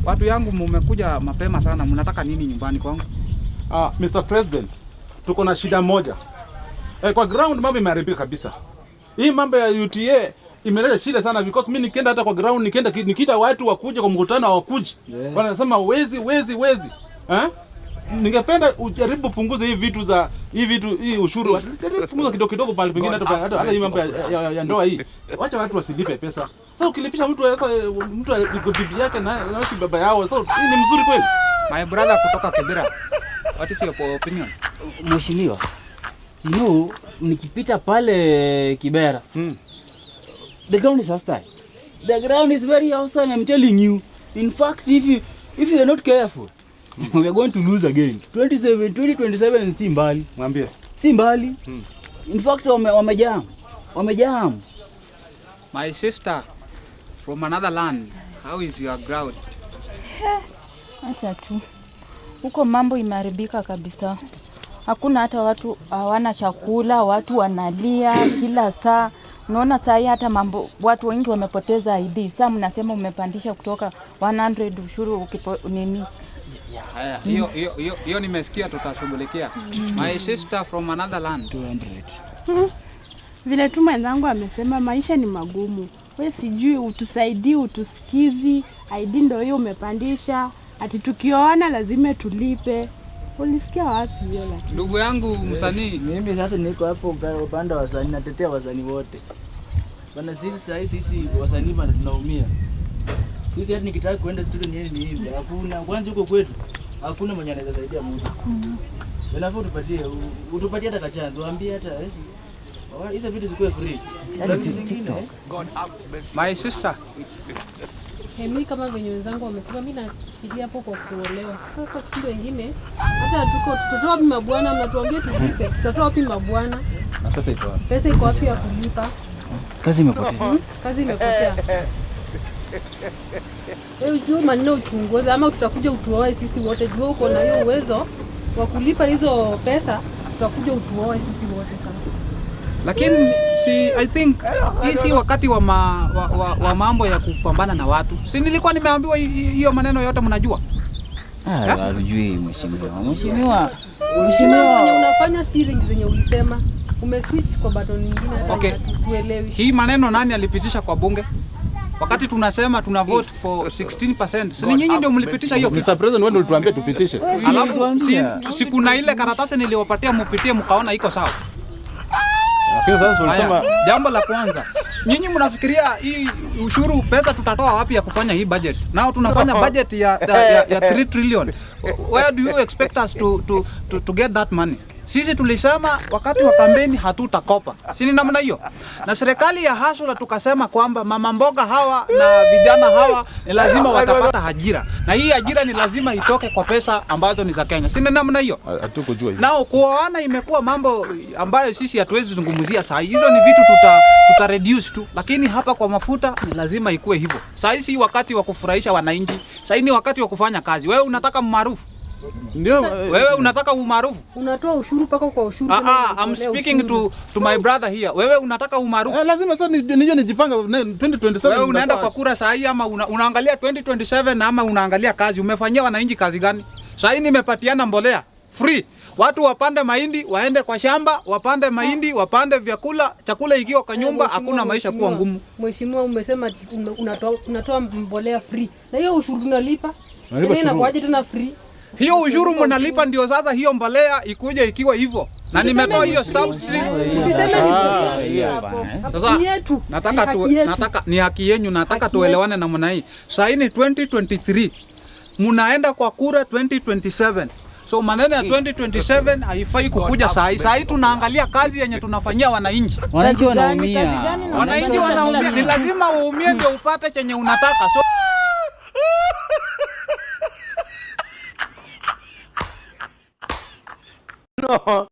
Watu yangu mmekuja mapema sana, mnataka nini nyumbani kwangu? Mr. President, tuko na shida moja. Kwa ground mambo imeharibika kabisa. Hii mambo ya UTA imeleta shida sana because mimi nikienda hata kwa ground nikiita watu wakuje kwa mkutano hawakuji. Yeah. Wanasema wezi. Ningependa ujaribu punguza hii ushuru. Jaribu punguza kidogo pale pengine hata hii mambo ya ndoa hii. Wacha watu wasilipe pesa. Sasa ukilipisha mtu bibi yake na baba yao, sasa hii ni mzuri kweli? My brother kutoka Kibera. What is your opinion? Mheshimiwa, nikipita pale Kibera, the ground is hostile. The ground is very hostile, I'm telling you. In fact, if you are not careful, we are going to lose again. 2027 si mbali. Mwambie. Si mbali. In fact, wamejam. My sister from another land, how is your ground? Acha tu. Huko mambo imeharibika kabisa. Hakuna hata watu hawana chakula, watu wanalia kila saa. Unaona saa hii hata watu wengi wamepoteza ID. Sasa mnasema umepandisha kutoka 100 ushuru nini? Haya, hiyo nimesikia, tutashughulikia. My sister from another land, 200. Vile tu mwenzangu amesema maisha ni magumu. Wewe sijui utusaidie, utusikizi. ID ndio hiyo umepandisha. Ati tukioana lazima tulipe. Ulisikia wapi hiyo lakini? Ndugu yangu msanii, mimi sasa niko hapo upande wa wasanii, natetea wasanii wote. Bana sisi wasanii bana tunaumia. Sisi hata nikitaka kwenda studio ni hivi. Hakuna kwanza huko kwetu. Hakuna mwenye anaweza saidia mtu. Unafaa utupatie hata kachance, waambie hata hizo vitu zikuwe free. My sister. Mimi kama venye wenzangu wamesema, mimi nafikiria hapo kwa kuolewa. Sasa kitu wengine hata tutatoa wapi mabwana, mnatuambia tulipe. Tutatoa wapi mabwana? Na pesa iko wapi? Pesa iko wapi ya kulipa? Kazi imepotea. Kazi imepotea. Wewe hiyo maneno uchunguze ama tutakuja utuoe sisi wote. Jua uko na hiyo uwezo wa kulipa hizo pesa, tutakuja utuoe sisi wote sasa. Lakini I think hii si wakati wa mambo ya kupambana na watu. Si nilikuwa nimeambiwa hiyo maneno yote mnajua? Hujui mheshimiwa. Mheshimiwa, unafanya siri zenye ulisema. Umeswitch kwa button nyingine hata tuelewi. Hii maneno nani alipitisha kwa bunge? Wakati tunasema tuna vote for 16%. Si nyinyi ndio mlipitisha hiyo? Mr. President, wewe ndio ulituambia tupitishe. Alafu siku na ile karatasi niliwapatia mpitie mkaona iko sawa. Lakini sasa unasema jambo la kwanza, nyinyi mnafikiria hii ushuru pesa tutatoa wapi ya kufanya hii budget? Nao tunafanya budget ya 3 trillion. Where do you expect us to get that money? Sisi tulisema wakati wa kampeni hatutakopa. Si ni namna hiyo? Na serikali ya Hasula tukasema kwamba mama mboga hawa na vijana hawa ni lazima watapata ajira. Na hii ajira ni lazima itoke kwa pesa ambazo ni za Kenya. Si ni namna hiyo? Hatukujua hiyo. Nao kuoana imekuwa mambo ambayo sisi hatuwezi zungumzia saa hizo ni vitu tuta reduce tu. Lakini hapa kwa mafuta ni lazima ikue hivyo. Saa hii si wakati wa kufurahisha wananchi. Saa hii ni wakati wa kufanya kazi. Wewe unataka maarufu? Ndio wewe unataka umaarufu? Unatoa ushuru paka kwa ushuru. I'm speaking to my brother here. Wewe unataka umaarufu? Lazima sasa nijipanga 2027. Wewe unaenda kwa kura saa hii ama unaangalia 2027 ama unaangalia kazi? Umefanyia wananchi kazi gani? Saa hii nimepatiana mbolea free. Watu wapande mahindi, waende kwa shamba, wapande mahindi, wapande vyakula, chakula ikiwa kwa nyumba, hakuna maisha kuwa ngumu. Mheshimiwa, umesema unatoa mbolea free. Na hiyo ushuru unalipa? Inakuaje tena free? Hiyo ushuru mnalipa ndio sasa hiyo mbolea ikuje ikiwa hivyo. Na nimetoa hiyo subsidy. Sasa nataka ni haki yenu, nataka tuelewane na mna hii. Sasa hii ni 2023. Mnaenda kwa kura 2027. So maneno ya 2027 haifai kukuja saa hii. Saa hii tunaangalia kazi yenye tunafanyia wananchi. Wananchi wanaumia. Wananchi wanaumia. Ni lazima uumie ndio upate chenye unataka. So